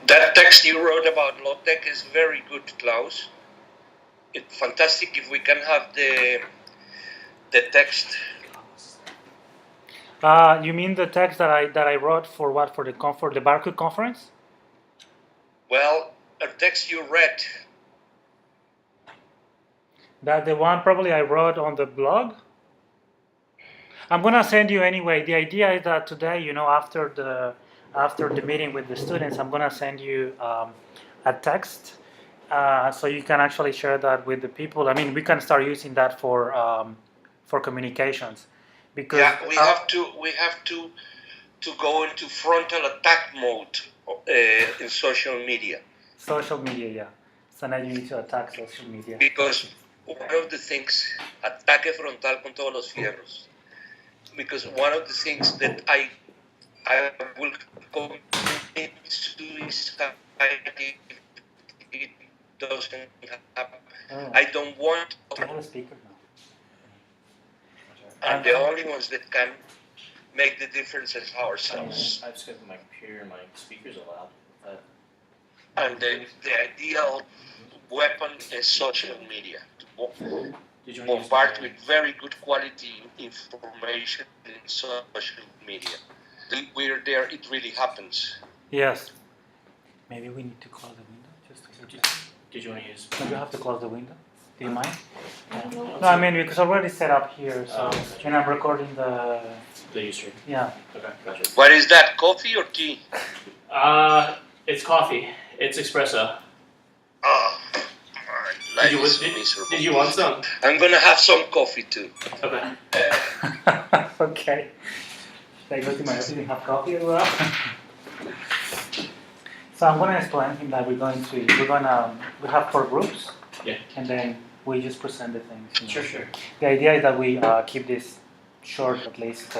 That text you wrote about low-tech is very good, Klaus. It's fantastic if we can have the text. You mean the text that I wrote for what, for the Barcode conference? Well, a text you read. That the one probably I wrote on the blog. I'm gonna send you anyway. The idea is that today, after the meeting with the students, I'm gonna send you a text, so you can actually share that with the people. I mean, we can start using that for communications, because yeah, we have to go into frontal attack mode in social media. Social media, yeah. So now you need to attack social media. Because one of the things, ataque frontal con todos los fierros. Because one of the things that I will commit suicide if it doesn't happen. I don't want. I have a speaker now. And the only ones that can make the difference is ourselves. I've just got my computer and my speakers allowed. And the ideal weapon is social media. To bombard with very good quality information in social media. We're there, it really happens. Yes. Maybe we need to close the window just to hear. Did you want to use? Maybe you have to close the window. Do you mind? No, I mean, because already set up here, so and I'm recording the Ustream. Yeah. Okay, gotcha. What is that? Coffee or tea? It's coffee. It's espresso. Oh, Did you want some? I'm gonna have some coffee too. Okay. Okay. Should I go to my office and have coffee as well? So I'm gonna explain him that we have 4 groups. Yeah. And then we just present the things. Sure. The idea is that we keep this short, at least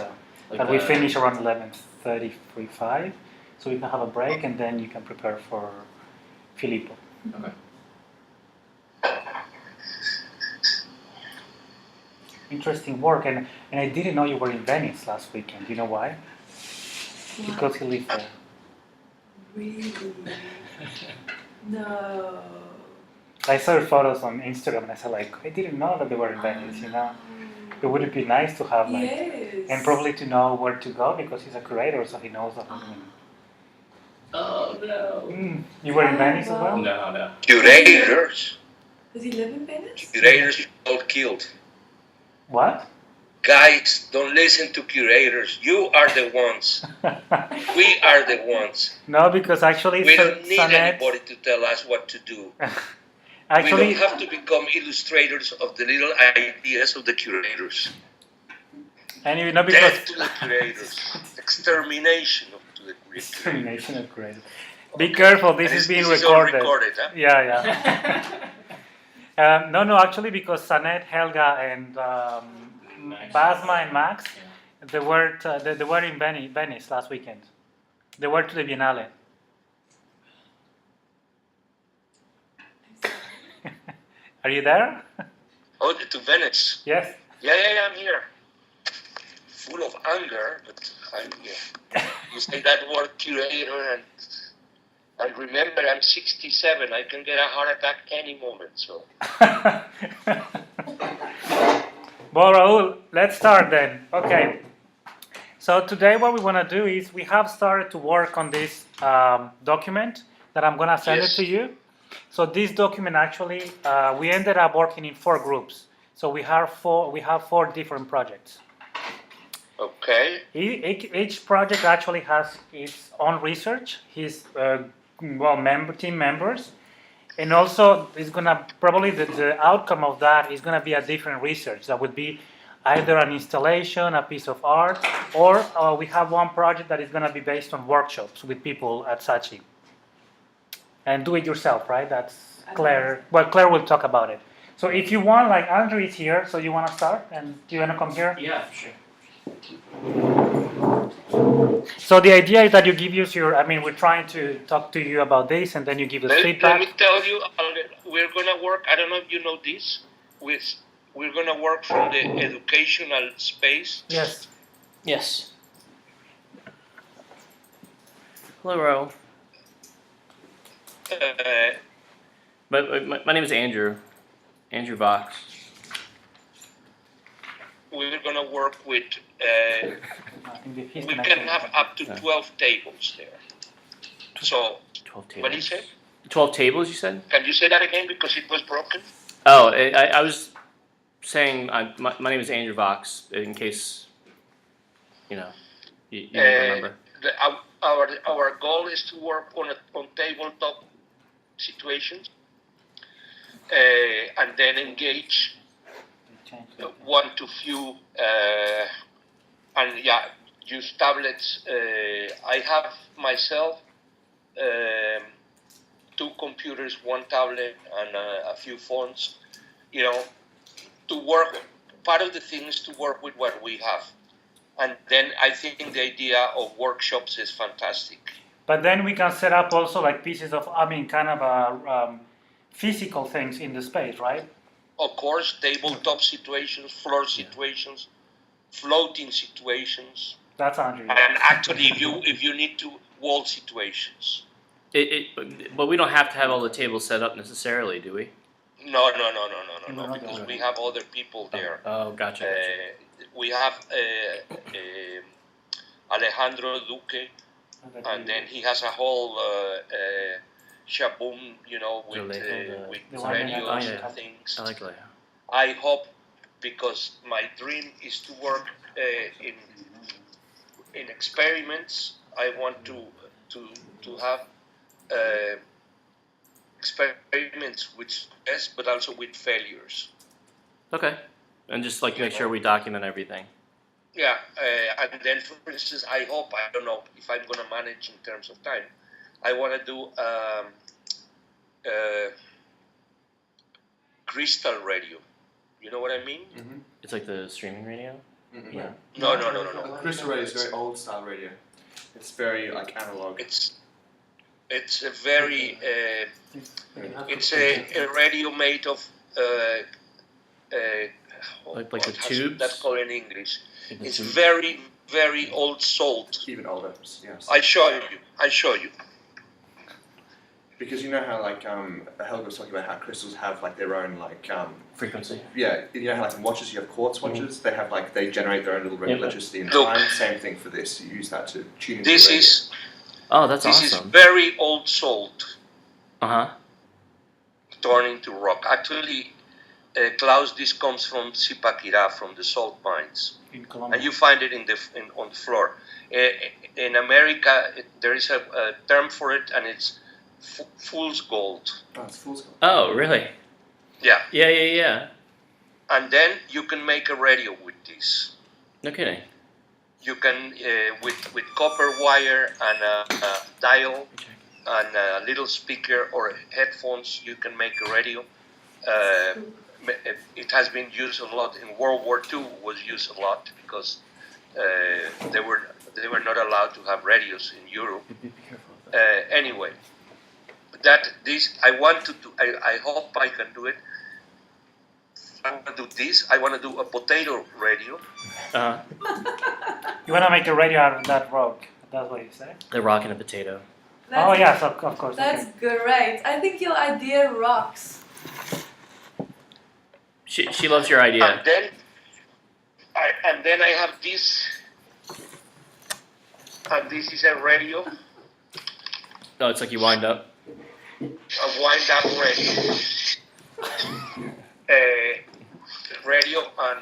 that we finish around 11:35, so we can have a break, and then you can prepare for Filippo. Okay. Interesting work, and I didn't know you were in Venice last weekend. Do you know why? Why? Because he lived there. Really? No. I saw your photos on Instagram, and I said, I didn't know that they were in Venice, It would be nice to have, Yes. and probably to know where to go, because he's a curator, so he knows that. Oh no. You were in Venice as well? No. Curators. Does he live in Venice? Curators all killed. What? Guys, don't listen to curators. You are the ones. We are the ones. No, because actually, we don't need anybody to tell us what to do. Actually, we don't have to become illustrators of the little ideas of the curators. And because death to the curators. Extermination of the curators. Extermination of curators. Be careful, this is being recorded. Huh? Yeah. No, actually, because Sanet, Helga, and Basma and Max, they were in Venice last weekend. They were to the Biennale. Are you there? Oh, to Venice. Yes. Yeah, I'm here. Full of anger, but I'm here. You say that word curator, and remember, I'm 67. I can get a heart attack any moment. So. Well, Raúl, let's start then. Okay. So today, what we want to do is we have started to work on this document that I'm going to send it to you. So this document actually, we ended up working in 4 groups. So we have 4 different projects. Okay. Each project actually has its own research, his team members, and also it's gonna probably the outcome of that is gonna be a different research that would be either an installation, a piece of art, or we have one project that is gonna be based on workshops with people at Saatchi. And do it yourself, right? That's Claire. Well, Claire will talk about it. So if you want, like Andrew is here, so you want to start, and do you want to come here? Yeah, sure. So the idea is that you give us we're trying to talk to you about this, and then you give us feedback. Let me tell you, we're gonna work. I don't know if you know this. We're gonna work from the educational space. Yes. Yes. Hello, Raúl. But my name is Andrew. Andrew Vox. We're gonna work with. I think he's We connected. can have up to 12 tables there. So 12 tables. what do you say? 12 tables, you said? Can you say that again because it was broken? Oh, I was saying my name is Andrew Vox, in case, you don't remember. Our goal is to work on tabletop situations and then engage one to few and use tablets. I have myself 2 computers, 1 tablet, and a few phones. To work. Part of the thing is to work with what we have, and then I think the idea of workshops is fantastic. But then we can set up also like pieces of, kind of physical things in the space, right? Of course, tabletop situations, floor situations, floating situations, That's Andrew. and actually, if you need to, wall situations. But we don't have to have all the tables set up necessarily, do we? No, No, because no. we have other people there. Oh, gotcha. We have Alejandro Duque, and then he has a whole shaboom, with The one that- radios yeah. and things. I like that. I hope, because my dream is to work in experiments. I want to have experiments with success, but also with failures. Okay. And just make sure we document everything. Yeah, and then, for instance, I don't know if I'm going to manage in terms of time. I want to do crystal radio. You know what I mean? Mm-hmm. It's like the streaming radio? Mm-hmm. Yeah. No. Crystal radio is very old style radio. It's very analog. It's a very it's a radio made of Like the tubes? That's called in English. Like the It's tubes? very, very old salt. Even older, yes. I show you. Because you know how Helga was talking about how crystals have their own Frequency. yeah, you know how in watches you have quartz watches, they have they generate their own little bit of electricity in Look. time. Same thing for this. You use that to tune into This the radio. is Oh, that's this awesome. is very old salt Uh-huh. turned into rock. Actually, Klaus, this comes from Zipaquirá, from the salt mines, In Colombia. and you find it on the floor. In America, there is a term for it, and it's fool's gold. Oh, it's fool's gold. Oh, really? Yeah, Yeah. and then you can make a radio with this. No kidding. You can with copper wire and a dial and a little speaker or headphones. You can make a radio. It has been used a lot in World War II. Was used a lot because they were not allowed to have radios in Europe. Anyway, I want to do. I hope I can do it. I want to do this. I want to do a potato radio. Uh-huh. You want to make a radio out of that rock. That's what you said? The rock and a potato. Oh, yes, of course. That's Okay. great. I think your idea rocks. She loves your idea. And then I have this, and this is a radio, Oh, it's like you wind up. a wind-up radio, radio and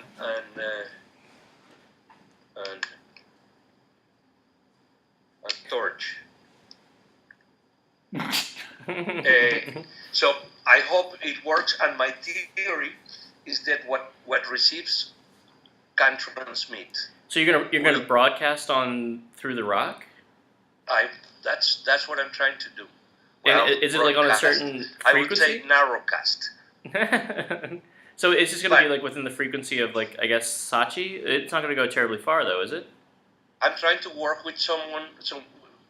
torch. So I hope it works, and my theory is that what receives can transmit. So you're gonna broadcast on through the rock? That's what I'm trying to do. And is it on a broadcast. certain I would say frequency? narrowcast. So it's just gonna be within the frequency of I guess Saatchi? It's not gonna go terribly far though, is it? I'm trying to work with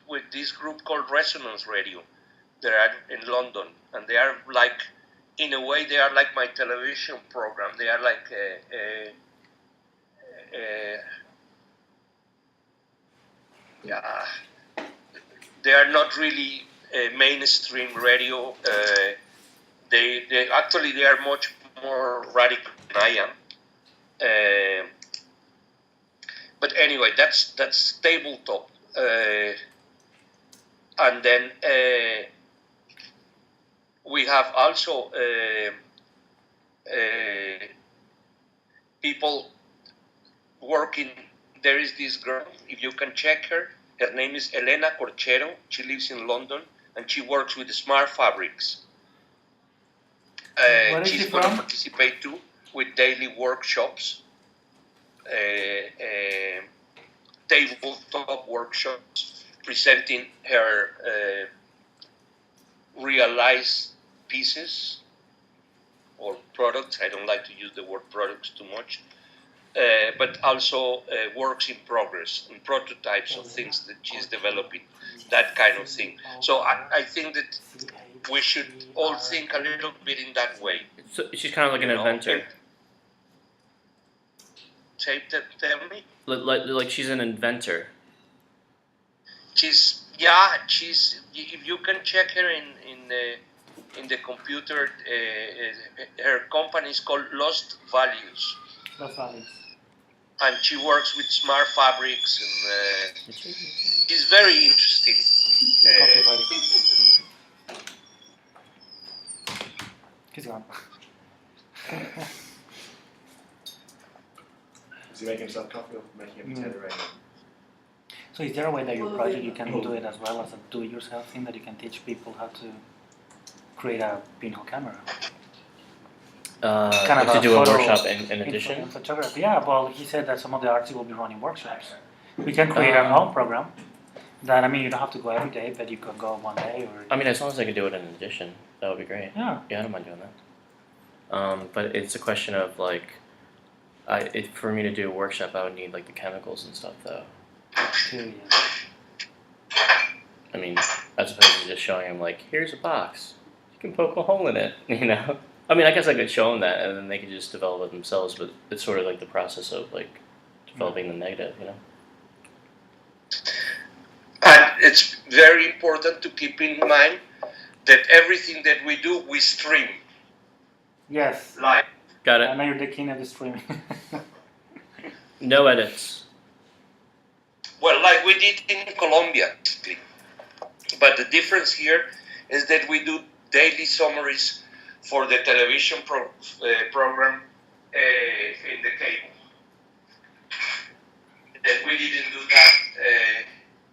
with this group called Resonance Radio. They are in London, and they are in a way, they are like my television program. They are like they are not really mainstream radio. They actually they are much more radical than I am. But anyway, that's tabletop, and then we have also people working. There is this girl, if you can check her. Her name is Elena Corchero. She lives in London, and she works with Smart Fabrics. Where is She's she going to from? participate too with daily workshops, tabletop workshops, presenting her realized pieces or products. I don't like to use the word products too much. But also works in progress and prototypes of things that she's developing, that kind of thing. So I think that we should all think a little bit in that way. So she's kind of like an inventor. Tell me. Like she's an inventor. She's if you can check her in the computer, her company is called Lost Values. Lost Values. And she works with Smart Fabrics, and she's very interesting. He's gone. Is he making himself coffee or making a potato rain? So is there a way that your project you can do it as well as a do-it-yourself thing that you can teach people how to create a pinhole camera? Like to do a workshop in addition? In photography. Yeah, well, he said that some of the artists will be running workshops. We can create our own program. That, I mean, you don't have to go every day, but you can go one day or... I mean, as long as I could do it in addition, that would be great. Yeah. Yeah, I don't mind doing that. But it's a question of, like, for me to do a workshop, I would need, like, the chemicals and stuff, though. Too, yeah. I mean, as opposed to just showing them, like, here's a box. You can poke a hole in it, you know? I mean, I guess I could show them that, and then they could just develop it themselves, but it's sort of like the process of, like, developing the negative, you know? And it's very important to keep in mind that everything that we do, we stream Yes. live. Got I it? know you're the king of the streaming. No edits. Well, like we did in Colombia, basically. But the difference here is that we do daily summaries for the television program in the cable. That we didn't do that.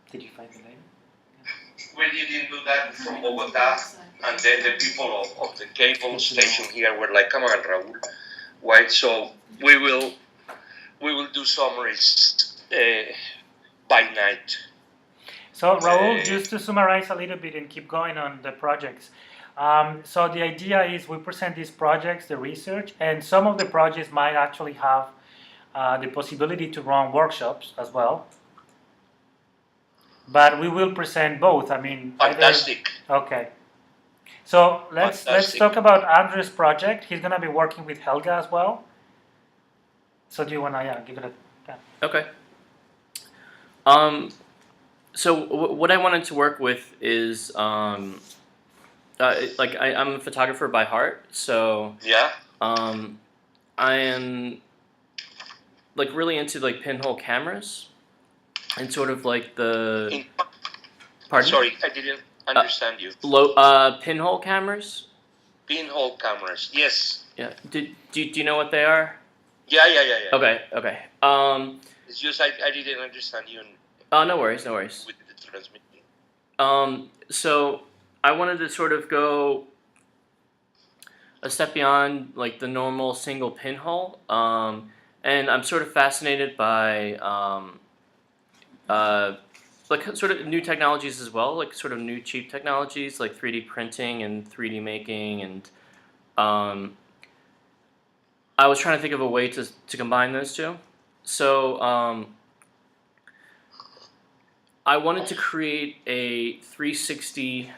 Did you find the name? We didn't do that from Bogota, and then the people of the cable station here were like, "Come on, Raúl, why?" So we will do summaries by night. So Raúl, just to summarize a little bit and keep going on the projects. So the idea is we present these projects, the research, and some of the projects might actually have the possibility to run workshops as well. But we will present both. I mean, Fantastic. Okay. So let's talk about Andrew's project. He's gonna be working with Helga as well. So do you wanna give it a? Yeah. Okay. So what I wanted to work with is like I'm a photographer by heart, so Yeah. I am like really into like pinhole cameras and sort of like the pardon? Sorry, I didn't understand you. Pinhole cameras. Pinhole cameras. Yes. Yeah. Do you know what they are? Yeah. Okay. It's just I didn't understand you Oh, no worries. with the transmitting. So I wanted to sort of go a step beyond like the normal single pinhole, and I'm sort of fascinated by like sort of new technologies as well, like sort of new cheap technologies like 3D printing and 3D making, and I was trying to think of a way to combine those two. So I wanted to create a 360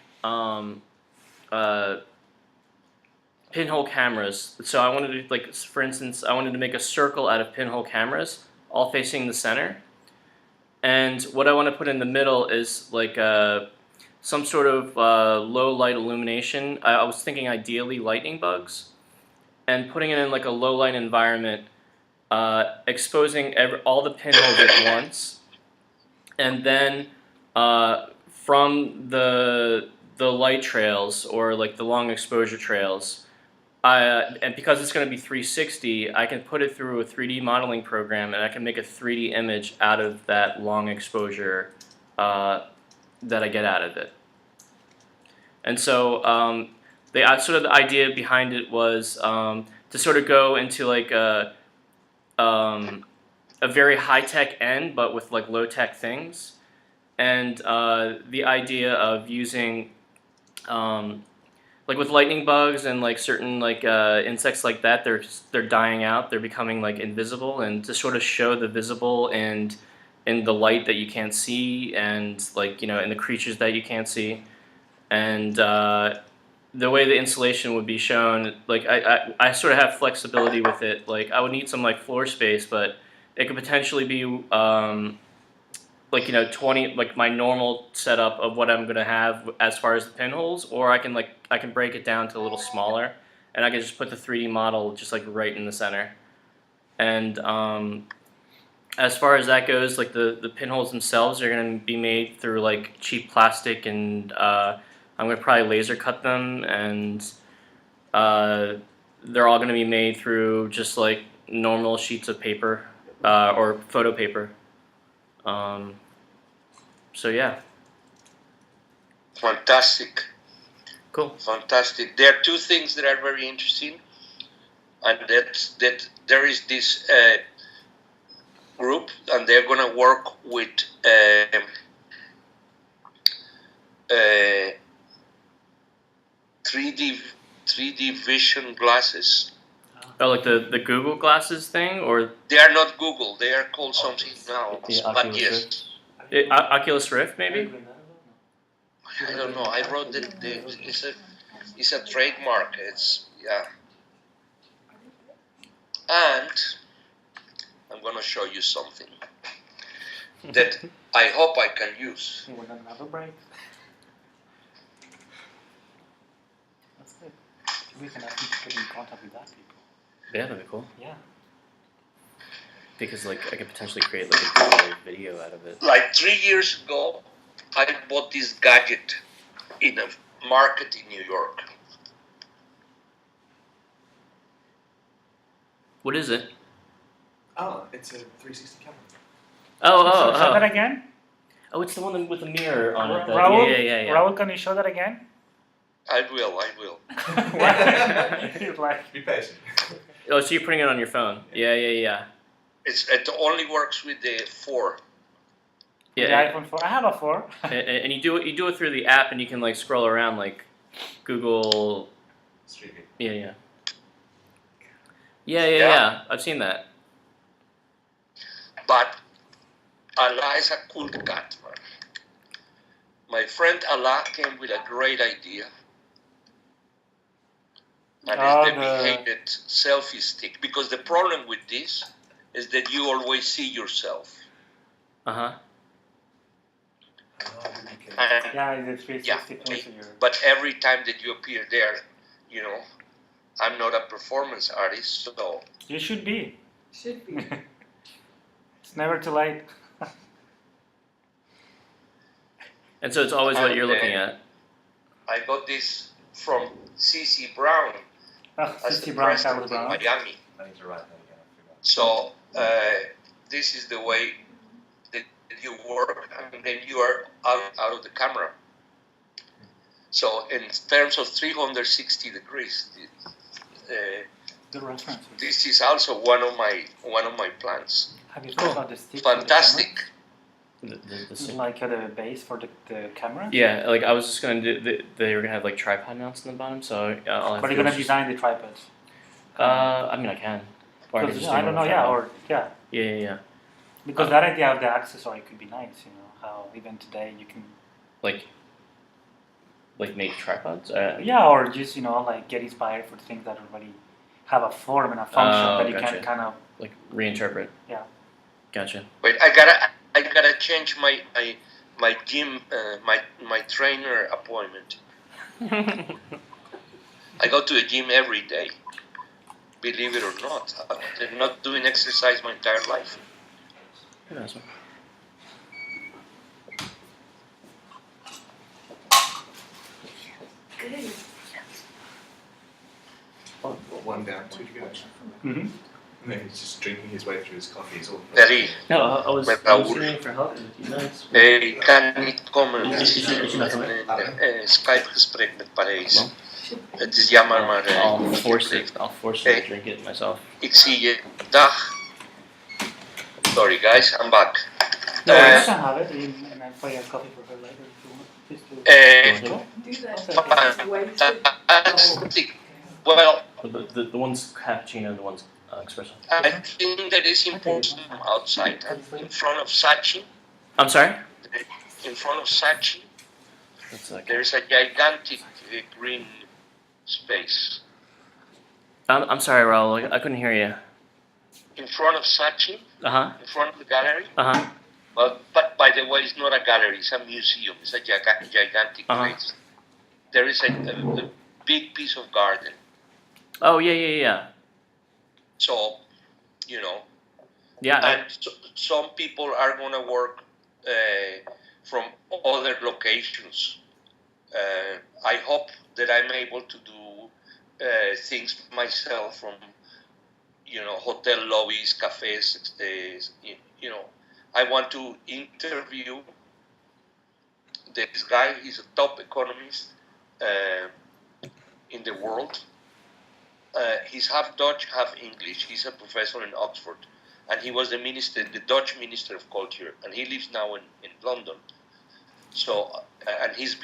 pinhole cameras. So I wanted to, like, for instance, I wanted to make a circle out of pinhole cameras, all facing the center. And what I want to put in the middle is like some sort of low light illumination. I was thinking ideally lightning bugs, and putting it in like a low light environment, exposing all the pinholes at once, and then from the light trails or like the long exposure trails, and because it's going to be 360, I can put it through a 3D modeling program, and I can make a 3D image out of that long exposure that I get out of it. And so sort of the idea behind it was to sort of go into like a very high-tech end, but with like low-tech things. And the idea of using like with lightning bugs and like certain like insects like that, they're dying out, they're becoming like invisible, and to sort of show the visible and in the light that you can't see, and like in the creatures that you can't see, and the way the installation would be shown, like I sort of have flexibility with it. Like I would need some like floor space, but it could potentially be like 20, like my normal setup of what I'm gonna have as far as the pinholes, or I can break it down to a little smaller, and I can just put the 3D model just like right in the center. And as far as that goes, like the pinholes themselves are gonna be made through like cheap plastic, and I'm gonna probably laser cut them, and they're all gonna be made through just like normal sheets of paper or photo paper. So yeah. Fantastic. Cool. Fantastic. There are two things that are very interesting, and that there is this group, and they're going to work with 3D vision glasses. Oh, like the Google glasses thing, or They are not Google. They are called something now. the But Oculus yes, Rift? Oculus Rift, maybe? I don't know. I wrote that it's a trademark. It's and I'm gonna show you something that I hope I can use. You want another break? That's good. We can actually get in contact with that people. Yeah, that'd be cool. Yeah. Because like I could potentially create like a digital video out of it. Like 3 years ago, I bought this gadget in a market in New York. What is it? Oh, it's a 360 camera. Show that again? Oh, it's the one with the mirror on it. Raúl, Yeah. Raúl, can you show that again? I will. He's like, Be patient. Oh, so you're putting it on your phone? Yeah. It only works with the 4. the Yeah. iPhone 4. I have a 4. And you do it through the app, and you can like scroll around like Google. Streaming. Yeah. I've seen that. But Allah is a cool cat, man. My friend Allah came with a great idea. And it's the behavior selfie stick. Because the problem with this is that you always see yourself. Uh-huh. And Yeah, it's 360 close to your... but every time that you appear there, I'm not a performance artist, so You should be. Should be. It's never too late. And so it's always what you're looking at. I got this from C.C. Brown as C.C. the Brown, president Carlos in Brown. Miami. I need to write that again. I forgot. So this is the way that you work, and then you are out of the camera. So in terms of 360 degrees, Good reference. this is also one of my plans. Have you thought about the stick? for the Fantastic. camera? Like the base for the camera? Yeah, like I was just gonna do. They were gonna have like tripod mounts on the bottom, so I'll have But to you're gonna just- design the tripods. I mean, I can. Or I could just do I it don't on know, the yeah, front. or yeah. Yeah. Because that idea of the accessory could be nice, how even today you can Like make tripods. yeah, or just like get inspired for things that already have a form and a function that you gotcha. can kind of Like reinterpret. Yeah. Gotcha. Wait, I gotta change my my gym, my trainer appointment. I go to the gym every day. Believe it or not, I'm not doing exercise my entire life. Nice one. Good. One down, two to go. Mm-hmm. And then he's just drinking his way through his coffee. It's all. Daddy, No, I was Raúl. sitting for help with you guys. Kan niet komen. Het is Is je not coming? een Skype-gesprek met Parijs. No? Het is jammer, maar I'll force it. I'll force it to drink it myself. ik zie je. Dag. Sorry guys, I'm back. No, you can have it, and I'll buy a coffee for her later if you want. Just to Do that. Fantastic. Well, The one's cappuccino, the one's espresso. I think that is important outside. In front of Saatchi, I'm sorry? in front of Saatchi, That's like, there's a gigantic green space. I'm sorry, Raul. I couldn't hear you. In front of Saatchi, Uh-huh. in front of the gallery. Uh-huh. Well, but by the way, it's not a gallery, it's a museum. It's a gigantic place. There is a big piece of garden. Oh, yeah. So, you know, Yeah. and some people are going to work from other locations. I hope that I'm able to do things myself from, you know, hotel lobbies, cafes, you know. I want to interview this guy. He's a top economist in the world. He's half Dutch, half English. He's a professor in Oxford, and he was the Dutch Minister of Culture, and he lives now in London. So, and he's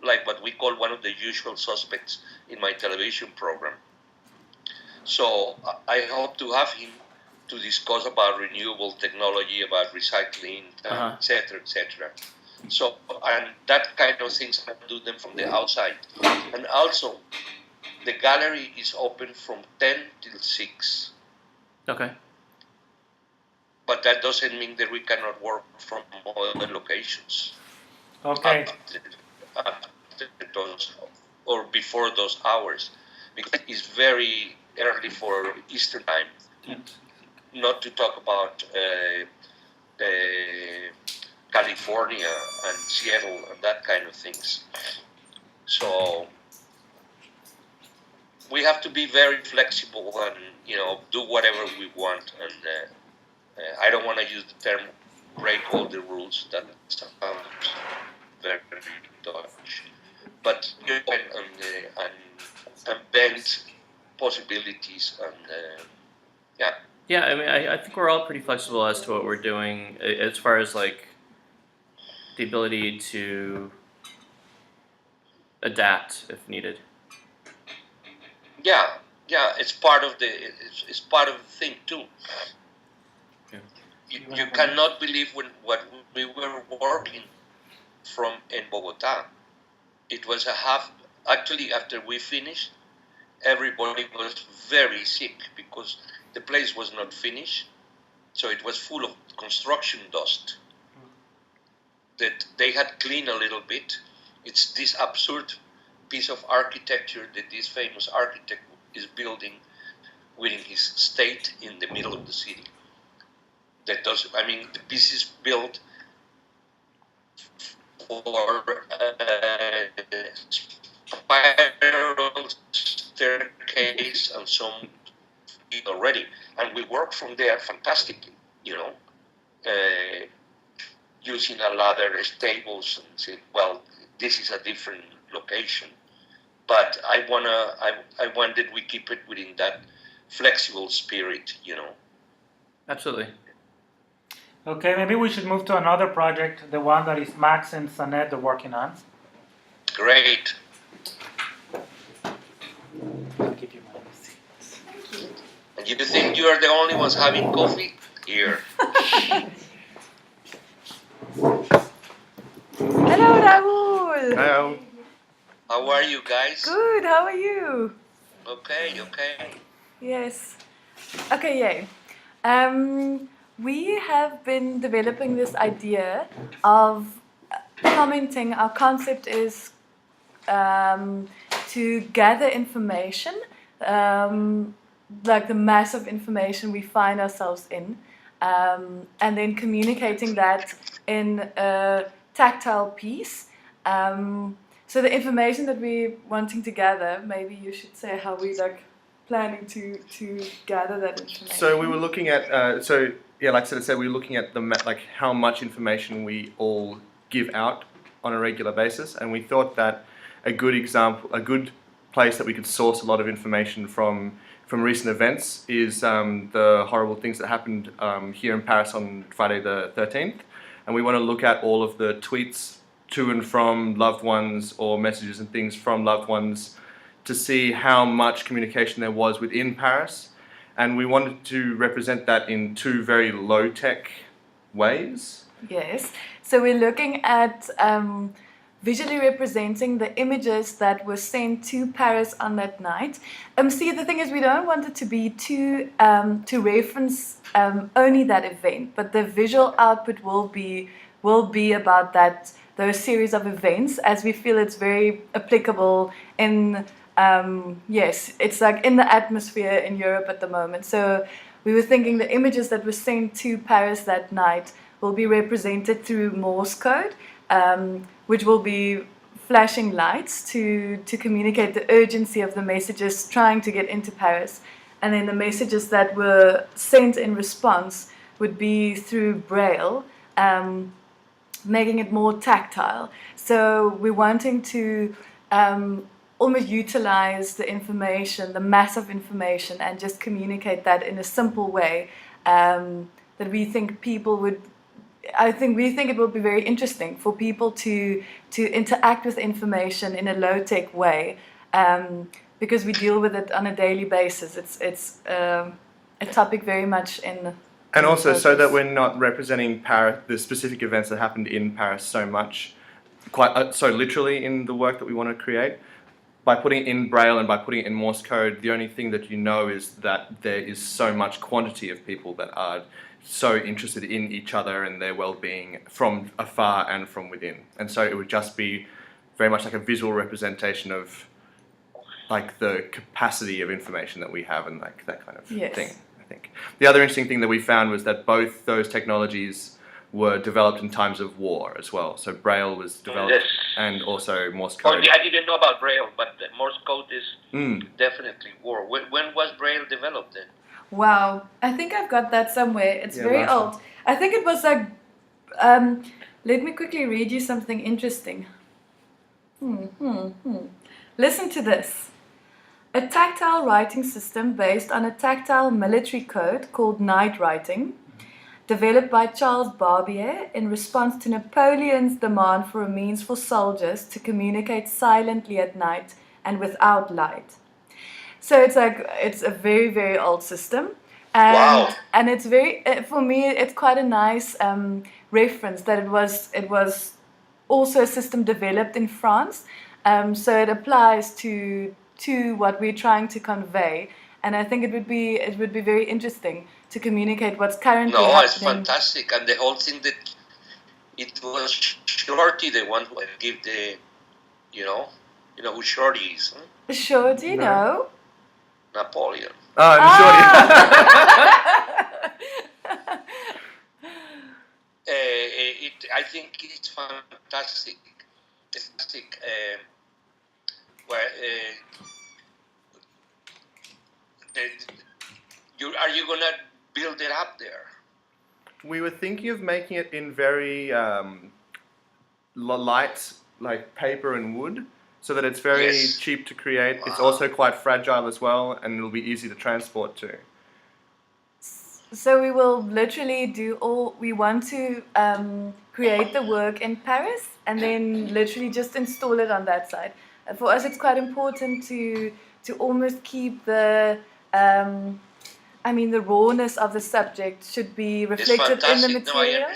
like what we call one of the usual suspects in my television program. So I hope to have him to discuss about renewable technology, about recycling, etc., etc. So, and that kind of things, I do them from the outside. And also, the gallery is open from 10 till 6. Okay. But that doesn't mean that we cannot work from other locations. Okay. After those, or before those hours. Because it's very early for Eastern time. Not to talk about California and Seattle and that kind of things. So we have to be very flexible and, you know, do whatever we want. And I don't want to use the term break all the rules. That sounds very Dutch. But open and bend possibilities and yeah. Yeah, I mean, I think we're all pretty flexible as to what we're doing as far as like the ability to adapt if needed. Yeah, it's part of the thing too. Yeah. You cannot believe what we were working from in Bogota. It was actually after we finished, everybody was very sick because the place was not finished, so it was full of construction dust that they had cleaned a little bit. It's this absurd piece of architecture that this famous architect is building within his state in the middle of the city. That does, I mean, the piece is built for spiral staircase and some already, and we work from there fantastically, you know, using a ladder tables and say, well, this is a different location, but I want that we keep it within that flexible spirit, you know. Absolutely. Okay, maybe we should move to another project, the one that is Max and Sanet are working on. Great. I'll give you my receipts. And you think you are the only ones having coffee? Here. Hello, Raúl. Hello. How are you guys? Good. How are you? Okay. Yes. Okay. Yeah. We have been developing this idea of commenting, our concept is to gather information, like the mass of information we find ourselves in, and then communicating that in a tactile piece. So the information that we're wanting to gather, maybe you should say how we like planning to gather that information. So we were looking at, like I said, we were looking at like how much information we all give out on a regular basis, and we thought that a good place that we could source a lot of information from recent events is the horrible things that happened here in Paris on Friday the 13th, and we want to look at all of the tweets to and from loved ones or messages and things from loved ones to see how much communication there was within Paris, and we wanted to represent that in two very low-tech ways. Yes, so we're looking at visually representing the images that were sent to Paris on that night. See, the thing is, we don't want it to be to reference only that event, but the visual output will be about those series of events, as we feel it's very applicable in yes, it's like in the atmosphere in Europe at the moment. So we were thinking the images that were sent to Paris that night will be represented through Morse code, which will be flashing lights to communicate the urgency of the messages trying to get into Paris. And then the messages that were sent in response would be through Braille, making it more tactile. So we're wanting to almost utilize the information, the mass of information, and just communicate that in a simple way that we think people would. We think it will be very interesting for people to interact with information in a low-tech way, because we deal with it on a daily basis. It's a topic very much in. And also, so that we're not representing Paris, the specific events that happened in Paris so much, quite so literally in the work that we want to create. By putting it in Braille and by putting it in Morse code, the only thing that you know is that there is so much quantity of people that are so interested in each other and their well-being from afar and from within. And so it would just be very much like a visual representation of like the capacity of information that we have and like that kind of thing, I think. The other interesting thing that we found was that both those technologies were developed in times of war as well. So Braille was developed and also Morse code. I didn't know about Braille, but Morse code is definitely war. When was Braille developed then? Wow, I think I've got that somewhere. It's very old. I think it was like, let me quickly read you something interesting. Listen to this. A tactile writing system based on a tactile military code called night writing, developed by Charles Barbier in response to Napoleon's demand for a means for soldiers to communicate silently at night and without light. So it's a very, very old system, and it's very, for me, it's quite a nice reference that it was also a system developed in France, so it applies to what we're trying to convey, and I think it would be very interesting to communicate what's currently happening. No, it's fantastic, and the whole thing that it was Shorty, the one who gave the, you know who Shorty is? Huh? Shorty, no. Napoleon. Oh, I'm I think it's fantastic. Are you gonna build it up there? We were thinking of making it in very light, like paper and wood, so that it's very cheap to create. Wow. It's also quite fragile as well, and it'll be easy to transport too. So we will literally we want to create the work in Paris and then literally just install it on that side. For us, it's quite important to almost keep the rawness of the subject should be reflected in the material. No,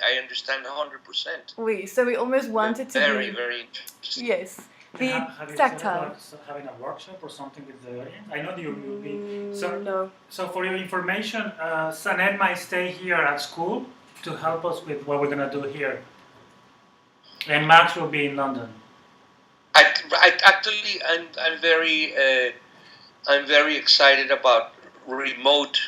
I understand 100%. So we almost want it to very, be very interesting. Yes. Be have tactile. You thought about having a workshop or something with the audience? I know you will be. No. So for your information, Sanet might stay here at school to help us with what we're gonna do here. And Max will be in London. I'm very excited about remote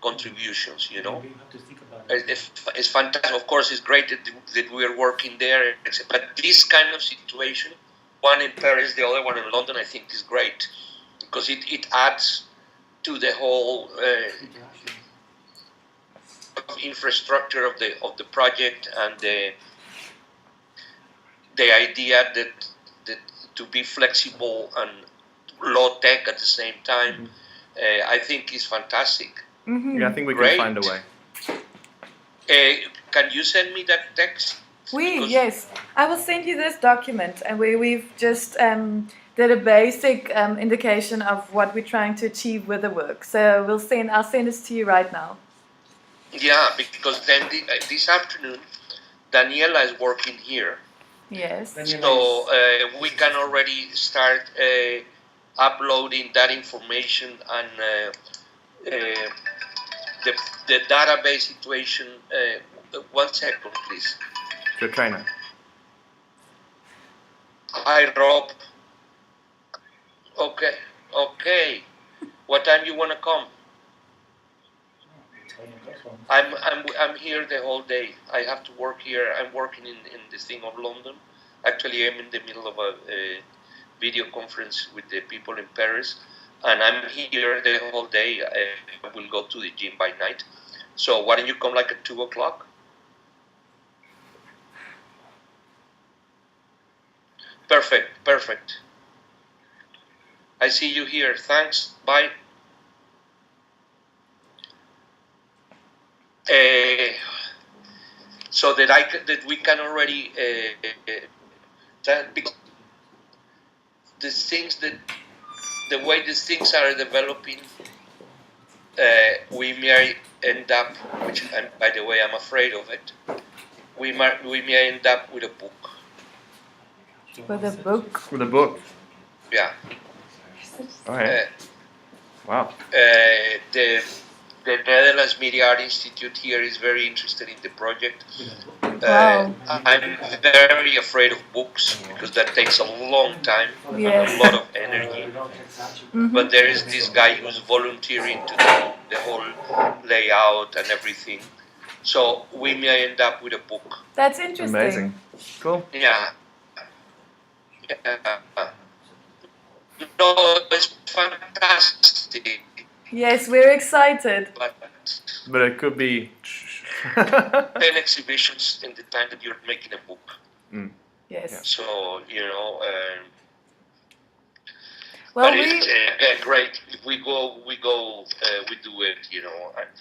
contributions. You know, Maybe you have to think about it. it's fantastic. Of course, it's great that we are working there. But this kind of situation, one in Paris, the other one in London, I think is great because it adds to the whole infrastructure of the project and the idea that to be flexible and low tech at the same time. I think is fantastic. Yeah, I think we Great. can find a way. Can you send me that text? Yes, I will send you this document, and we've just did a basic indication of what we're trying to achieve with the work. So I'll send this to you right now. Yeah, because then this afternoon, Daniela is working here. Yes. So we can already start uploading that information and the database situation. 1 second, please. Your trainer. Hi, Rob. Okay. What time you wanna come? I'm here the whole day. I have to work here. I'm working in the thing of London. Actually, I'm in the middle of a video conference with the people in Paris, and I'm here the whole day. I will go to the gym by night. So why don't you come like at 2 o'clock? Perfect. I see you here. Thanks. Bye. So that we can already because the way these things are developing, we may end up, which by the way I'm afraid of it. We may end up with a book. With a book. With a book. Yeah. Okay. Wow. The Netherlands Media Art Institute here is very interested in the project. Wow. I'm very afraid of books because that takes a long time, Yes. a lot of energy. But there is this guy who's volunteering to do the whole layout and everything. So we may end up with a book. That's interesting. Amazing. Cool. Yeah. No, it's fantastic. Yes, we're excited. But it could be 10 exhibitions in the time that you're making a book. Yes. Yeah. So, Well, but it's great. If we go, we do it,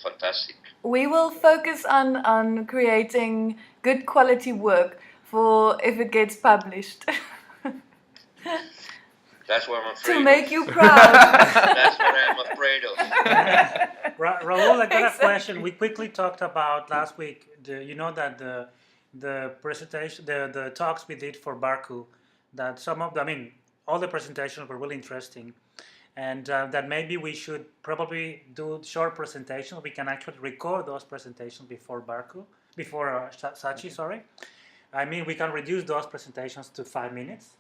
fantastic. We will focus on creating good quality work for if it gets published. That's what I'm afraid To make of. you proud. That's what I'm afraid of. Raúl, I got a question. We quickly talked about last week. That the presentation, the talks we did for Barku, that all the presentations were really interesting, and that maybe we should probably do short presentations. We can actually record those presentations before Saatchi. Sorry, we can reduce those presentations to 5 minutes.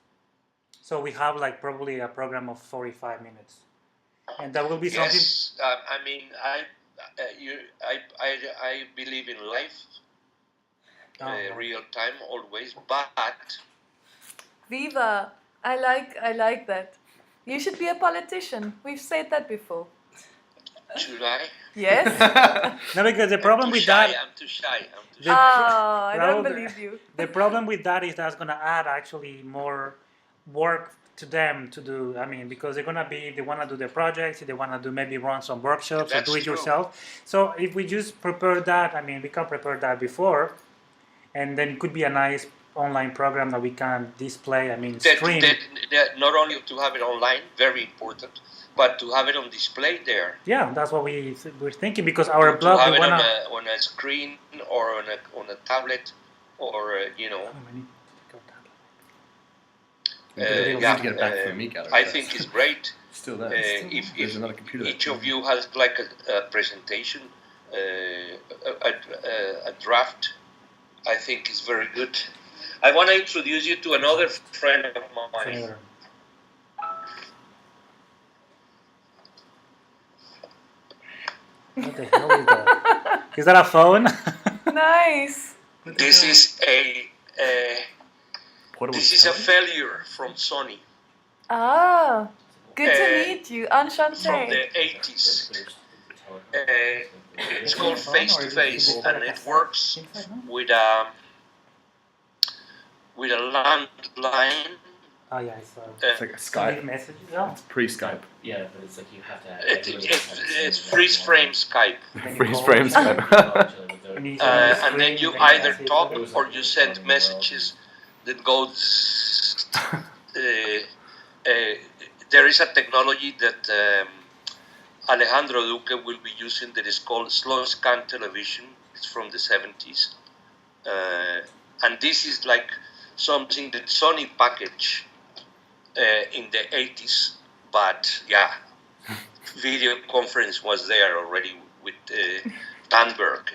So we have probably a program of 45 minutes, and that will be something. Yes, I believe in life, real time always, but. Viva! I like that. You should be a politician. We've said that before. Should I? Yes. No, because the problem with that. I'm too shy. I don't believe you. The problem with that is that's going to add actually more work to them to do. Because they want to do their projects, they want to do maybe run some workshops or do it yourself. So if we just prepare that, we can prepare that before, and then it could be a nice online program that we can display. Stream. Not only to have it online, very important, but to have it on display there. Yeah, that's what we're thinking, because our blog to have it on a screen or on a tablet or I think it's great. Still there. If another computer each of you has like a presentation, a draft, I think is very good. I want to introduce you to another friend of mine. What the hell is that? Is that a phone? Nice. This is a Portable this is a television? failure from Sony Oh, good to Uh, meet you. from Enchanté. the 80s. It's called Face to Face, and it works with a landline. Oh yeah, I saw it. It's like a Leave Skype. messages. Oh. Pre-Skype. Yeah, but it's like you have to have. It's freeze frame Skype, Then you Freeze call frame it. Skype. And you see on the and then screen, you then either see talk it. or you send messages that goes. There is a technology that Alejandro Duque will be using that is called slow scan television. It's from the 70s, and this is like something that Sony packaged in the 80s. But yeah, video conference was there already with Tandberg.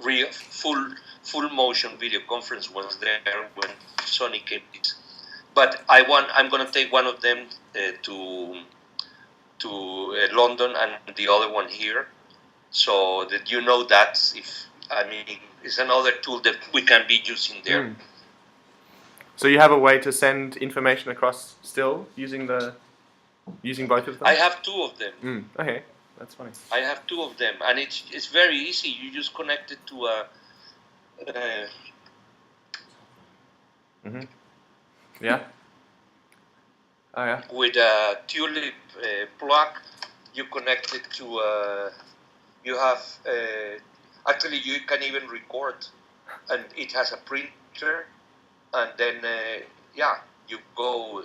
Real full motion video conference was there when Sony came. But I'm gonna take one of them to London and the other one here, so that you know that it's another tool that we can be using there. Mm. So you have a way to send information across still using both of them? I have two of them. Okay, that's funny. I have two of them, and it's very easy. You just connect it to a. Yeah. Oh yeah. With a tulip plug, you connect it to. You have actually you can even record, and it has a printer, and then you go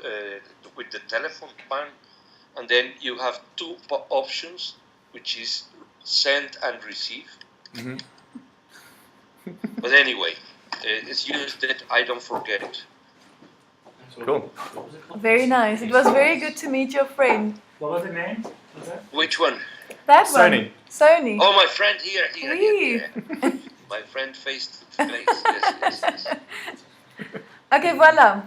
with the telephone pan, and then you have two options, which is send and receive. Mm-hmm. But anyway, it's used that I don't forget it. Cool. Very nice. It was very good to meet your friend. What was the name? Was that? Which one? That Sony. one. Sony. Oh, my friend here. Oui. My friend face to face. Yes. Okay, voila.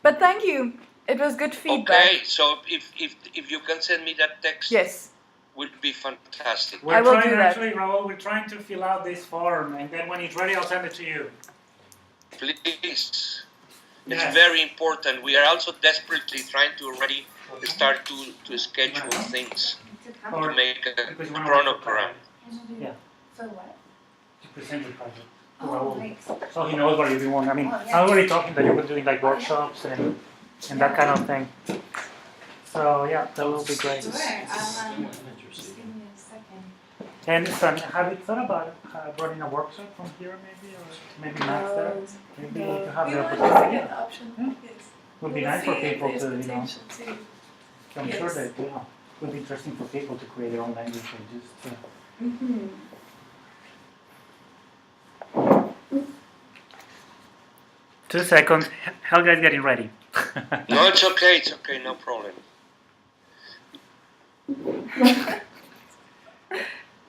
But thank you. It was good feedback. Okay, so if you can send me that text, Yes. would be fantastic. We're I will trying, do that. actually, Raúl, we're trying to fill out this form, and then when it's ready, I'll send it to you. Please. Yes. It's very important. We are also desperately trying to already start to schedule things Or to make a because you want to chronogram. Yeah, For what? to present the project to Oh, Raúl. right. So he knows what you want. I mean, Oh, yeah. I'm already talking that you were doing like workshops and that kind of thing. So yeah, that will be great. Sure. Just give me a second. And son, have you thought about running a workshop from here maybe, or maybe Max there? Maybe to have the opportunity. Would be nice for people to, you know. I'm sure that it would be interesting for people to create their own language and just. Mm-hmm. 2 seconds. Helga is getting ready. No, it's okay, no problem.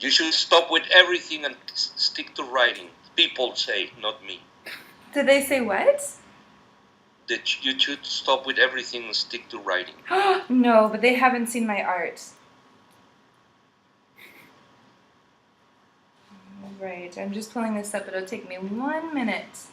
You should stop with everything and stick to writing. People say, not me. Did they say what? That you should stop with everything and stick to writing. No, but they haven't seen my art. Right, I'm just pulling this up. It'll take me 1 minute.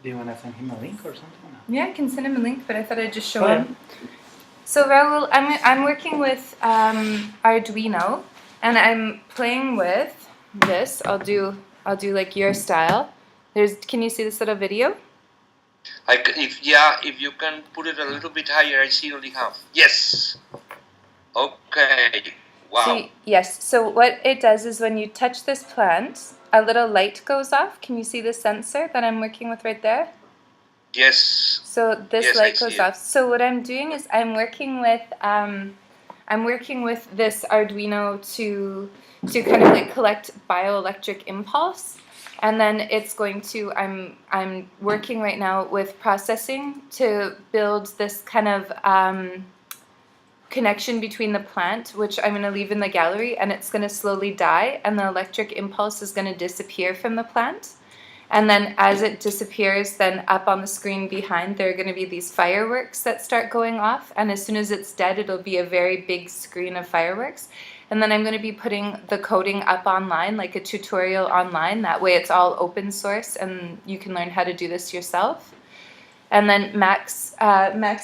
Do you want to send him a link or something? Yeah, I can send him a link, but I thought I'd just show Oh, yeah. him. So Raúl, I'm working with Arduino, and I'm playing with this. I'll do like your style. Can you see this little video? If you can put it a little bit higher, I see only half. Yes. Okay. Wow. See, yes. So what it does is when you touch this plant, a little light goes off. Can you see the sensor that I'm working with right there? Yes. So this Yes, light I see goes it. off. So what I'm doing is I'm working with this Arduino to kind of like collect bioelectric impulse And then it's going to, I'm working right now with processing to build this kind of connection between the plant, which I'm going to leave in the gallery, and it's going to slowly die, and the electric impulse is going to disappear from the plant. And then as it disappears, then up on the screen behind, there are going to be these fireworks that start going off. And as soon as it's dead, it'll be a very big screen of fireworks. And then I'm going to be putting the coding up online, like a tutorial online. That way it's all open source and you can learn how to do this yourself. And then Max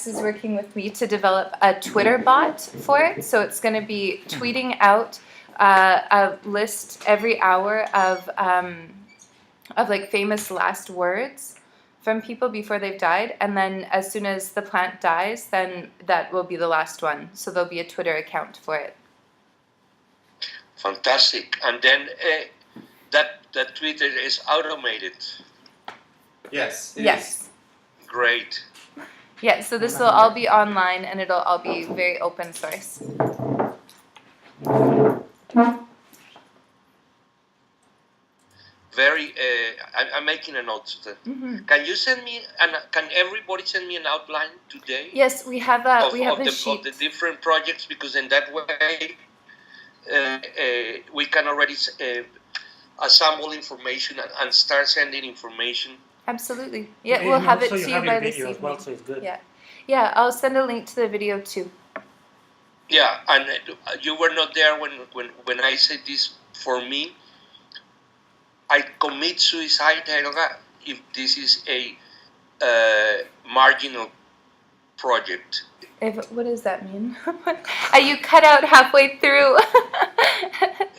is working with me to develop a Twitter bot for it. So it's going to be tweeting out a list every hour of like famous last words from people before they've died, and then as soon as the plant dies, then that will be the last one. So there'll be a Twitter account for it. Fantastic. And then that Twitter is automated. Yes. Yes. Great. Yeah, so this will all be online and it'll all be very open source. Very. I'm making a note of that. Can you send me? Can everybody send me an outline today? Yes, we have a sheet of the different projects, because in that way we can already assemble information and start sending information. Absolutely. Yeah, we'll have it to you by this evening. Well, so it's good. Yeah, I'll send a link to the video too. Yeah, and you were not there when I said this. For me, I commit suicide, Helga, if this is a marginal project. What does that mean? You cut out halfway through.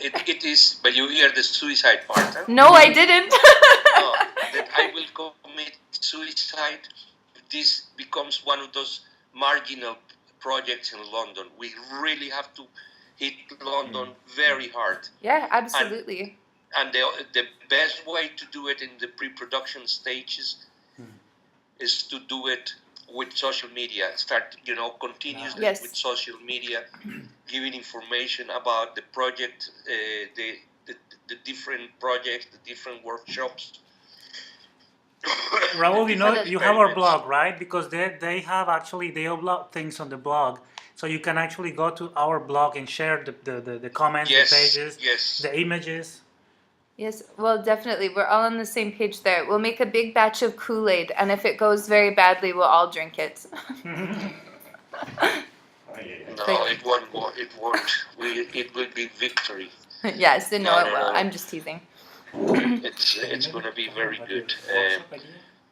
It is, but you hear the suicide part, huh? No, I didn't. No, that I will commit suicide if this becomes one of those marginal projects in London. We really have to hit London very hard. Yeah, absolutely. And the best way to do it in the pre-production stages is to do it with social media. Start, continuously with social media, giving information about the project, the different projects, the different workshops. Raúl, you have our blog, right? Because they upload things on the blog, so you can actually go to our blog and share the comments, the pages, the images. Yes, well, definitely. We're all on the same page there. We'll make a big batch of Kool-Aid, and if it goes very badly, we'll all drink it. No, it won't. It won't. It will be victory. Yes, no, it will. I'm just teasing. It's going to be very good.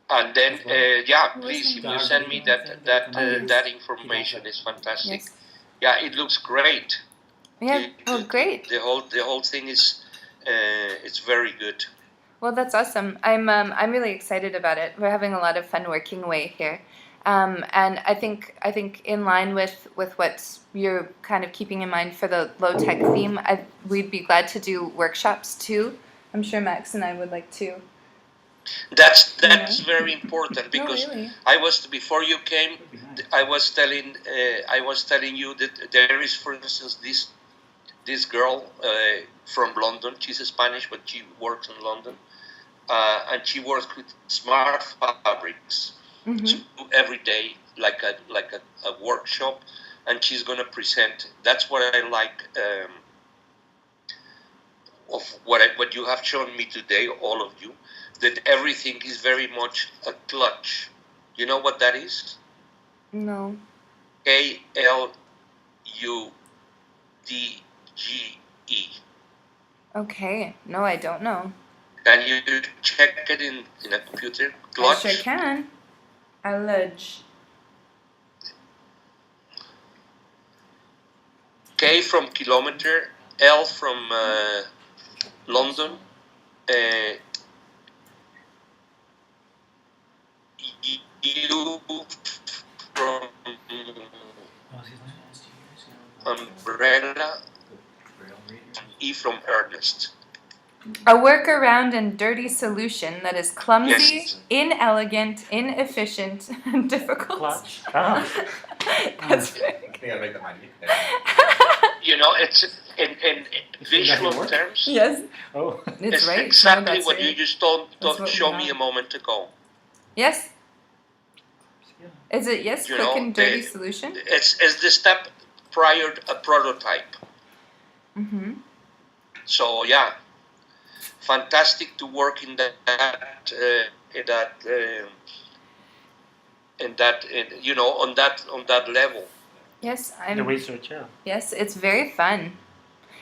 And then, please, if you send me that information, is fantastic. Yes. Yeah, it looks great. Yeah, great. The whole thing is. It's very good. Well, that's awesome. I'm really excited about it. We're having a lot of fun working away here, and I think in line with what you're kind of keeping in mind for the low tech theme, we'd be glad to do workshops too. I'm sure Max and I would like to. That's very important, because before you came, I was telling you that there is, for instance, this girl from London. She's Spanish, but she works in London, and she works with smart fabrics every day, like a workshop, and she's gonna present. That's what I like of what you have shown me today, all of you, that everything is very much a clutch. You know what that is? No. KLUDGE. Okay. No, I don't know. Can you check it in a computer? Clutch? I sure can. Allege. K from kilometer, L from London, U from umbrella, E from Ernest. A workaround and dirty solution that is clumsy, Yes. inelegant, inefficient, and difficult. Clutch. That's very I think I make that my nickname. You know, it's in visual terms, Yes, Oh. it's right. No, exactly that's what right. you just told That's what we show me have. a moment ago. Yes. Is it yes? You Quick know, and dirty solution. it's the step prior to a prototype. Mm-hmm. So yeah, fantastic to work in that on that level. Yes, The I'm. research, yeah. Yes, it's very fun.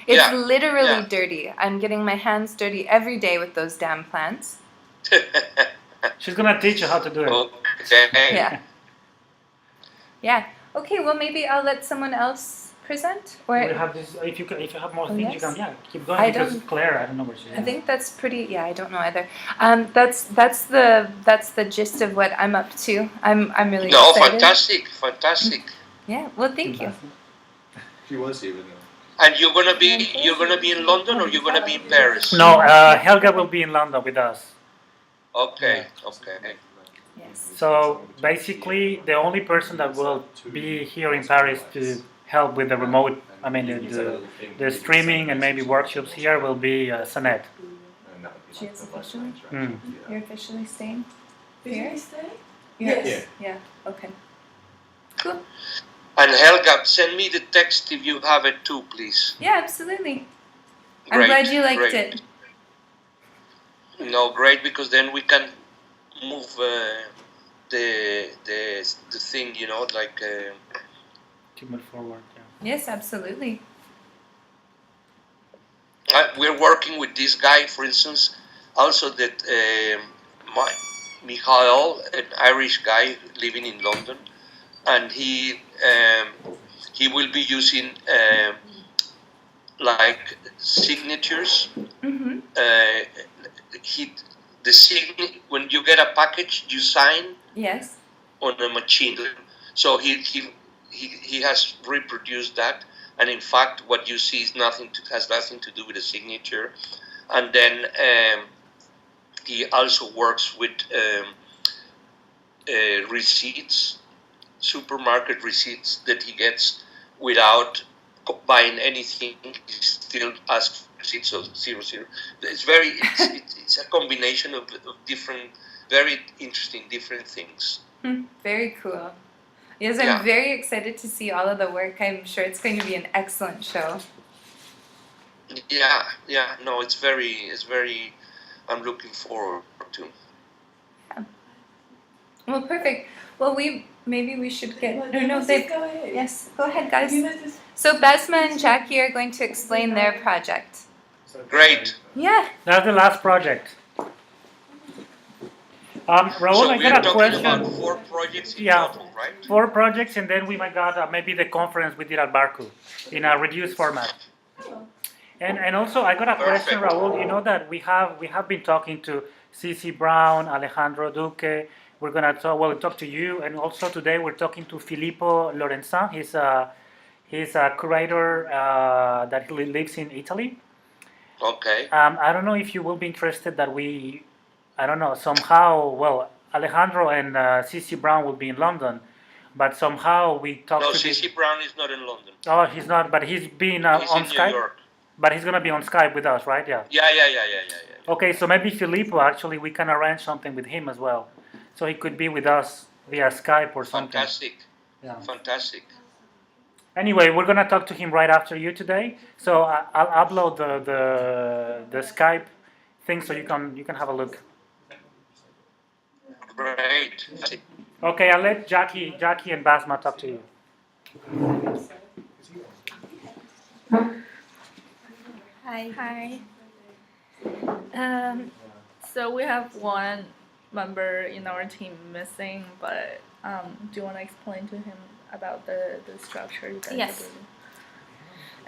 It's Yeah, literally yeah. dirty. I'm getting my hands dirty every day with those damn plants. She's gonna teach you how to do it. Okay. Yeah. Yeah. Okay. Well, maybe I'll let someone else present. Or We have this. If you have more Oh, things, you yes. can keep going I because don't- Claire, I don't know where she is. I think that's pretty. Yeah, I don't know either. That's the gist of what I'm up to. I'm really No, excited. fantastic. Yeah. Well, thank you. She was here, but And you're gonna be in London or you're gonna be in Paris? No, Helga will be in London with us. Okay, okay. Yes. So basically, the only person that will be here in Paris to help with the remote, I mean, the streaming and maybe workshops here will be Sanet. She is officially. Mm. You're officially staying Here? here. Yes. Yeah. Okay. Cool. And Helga, send me the text if you have it too, please. Yeah, absolutely. I'm Great, glad you liked great. it. No, great, because then we can move the thing, you know, like Keep it forward, yeah. Yes, absolutely. we're working with this guy, for instance, also that Michael, an Irish guy living in London, and he will be using like signatures. Mm-hmm. When you get a package, you sign Yes. on a machine. So he has reproduced that, and in fact, what you see is has nothing to do with a signature. And then he also works with receipts, supermarket receipts that he gets without buying anything. He still asks for receipts, so 00. It's a combination of different, very interesting, different things. Very cool. Yes, Yeah. I'm very excited to see all of the work. I'm sure it's going to be an excellent show. Yeah. No, it's very. I'm looking forward to. Well, perfect. Well, maybe we should get. No, Just they. go ahead. Yes, go ahead, guys. You must just- So Basma and Jackie are going to explain their project. Great. Yeah. That's the last project. Raúl, So I we're got a talking about question. 4 projects in Yeah. total, right? 4 projects, and then we might got maybe the conference we did at Barku in a reduced format. And also I got a question, Perfect. Raúl. You know that we have been talking to Cici Brown, Alejandro Duque. We're gonna talk to you, and also today we're talking to Filippo Lorenzan. He's a curator that lives in Italy. Okay. I don't know if you will be interested that I don't know, somehow, Alejandro and Cici Brown will be in London, but somehow we talked No, to this. Cici Brown is not in London. Oh, he's not, but he's been He's on in New Skype. York. But he's gonna be on Skype with us, right? Yeah. Yeah. Okay, so maybe Filippo, actually, we can arrange something with him as well, so he could be with us via Skype or something. Fantastic. Yeah. Fantastic. Anyway, we're gonna talk to him right after you today. So I'll upload the Skype thing so you can have a look. Great. Okay, I'll let Jackie and Basma talk to you. Hi. So we have one member in our team missing, but do you want to explain to him about the structure you guys Yes.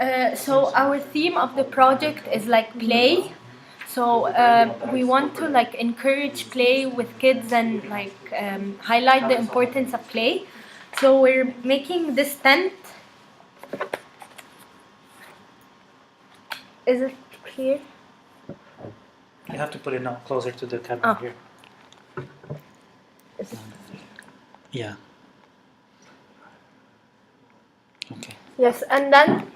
are doing? So our theme of the project is like play. So we want to like encourage play with kids and like highlight the importance of play. So we're making this tent. Is it here? You have to put it now closer to the camera Oh. here. Is it- Yeah. Okay. Yes, and then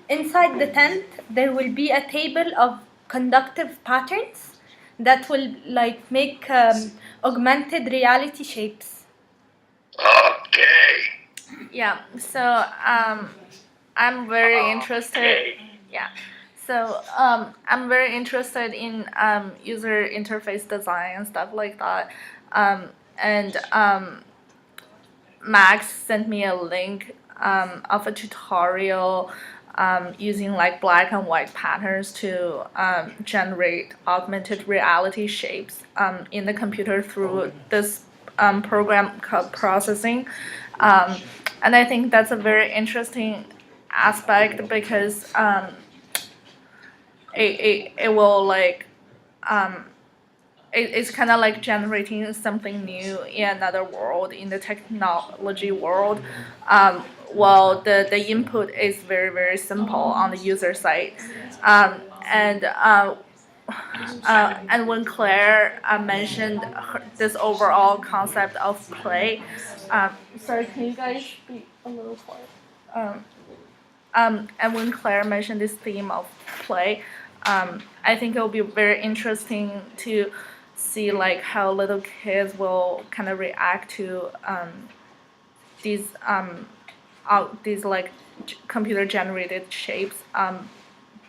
inside the tent there will be a table of conductive patterns that will like make augmented reality shapes. Okay. Yeah. So I'm very interested. Yeah. So I'm very interested in user interface design and stuff like that. And Max sent me a link of a tutorial using like black and white patterns to generate augmented reality shapes in the computer through this program called processing. And I think that's a very interesting aspect because it will like it's kind of like generating something new in another world, in the technology world. Well, the input is very, very simple on the user side. And when Claire mentioned this overall concept of play, sorry, can you guys speak a little quiet? And when Claire mentioned this theme of play, I think it will be very interesting to see like how little kids will kind of react to these like computer generated shapes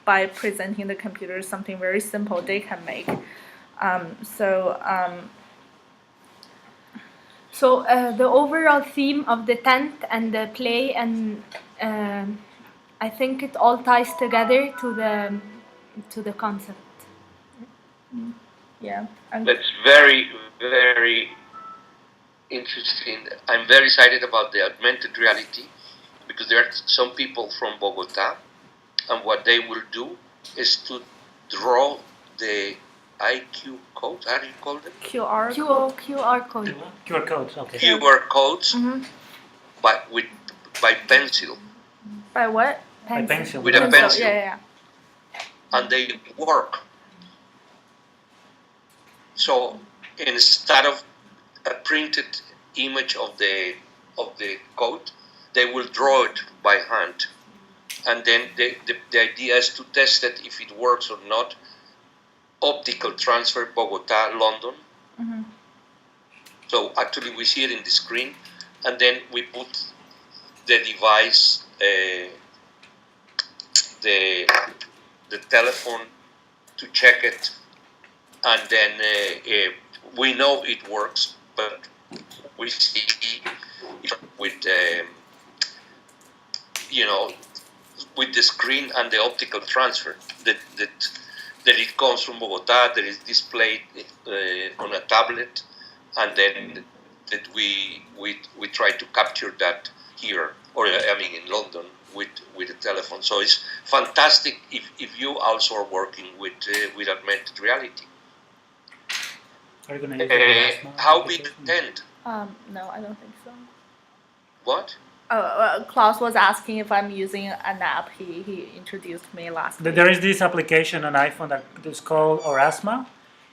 by presenting the computer something very simple they can make. So the overall theme of the tent and the play and I think it all ties together to the concept. Yeah. That's very, very interesting. I'm very excited about the augmented reality because there are some people from Bogota, and what they will do is to draw the IQ code. How do you call them? QR QR code. QR codes, okay. QR codes, Mhm. by pencil. By what? By pencil. With a pencil. Yeah. And they work. So instead of a printed image of the code, they will draw it by hand, and then the idea is to test it if it works or not. Optical transfer, Bogota, London. Mm-hmm. So actually we see it in the screen, and then we put the device, the telephone to check it, and then we know it works, but we see it with with the screen and the optical transfer that it comes from Bogota, that is displayed on a tablet, and then that we try to capture that here, or I mean in London with a telephone. So it's fantastic if you also are working with augmented reality. Are you gonna use the Asma How big application? tent? No, I don't think so. What? Klaus was asking if I'm using an app. He introduced me last week. There is this application on iPhone that is called Orasma,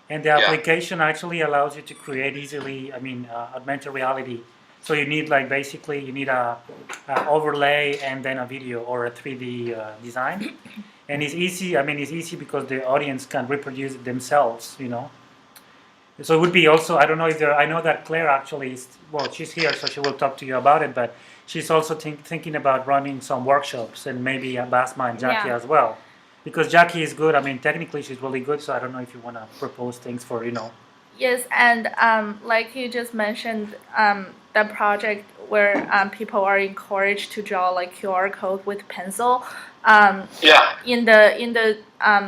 and the application actually allows you to create easily, augmented reality. So you need you need a overlay and then a video or a 3D design. And it's easy, it's easy because the audience can reproduce it themselves, So it would be also, I don't know if I know that Claire actually she's here, so she will talk to you about it, but she's also thinking about running some workshops, and maybe Basma and Jackie as well. Because Jackie is good, technically she's really good, so I don't know if you want to propose things for, Yes, and like you just mentioned, the project where people are encouraged to draw like QR code with pencil. In the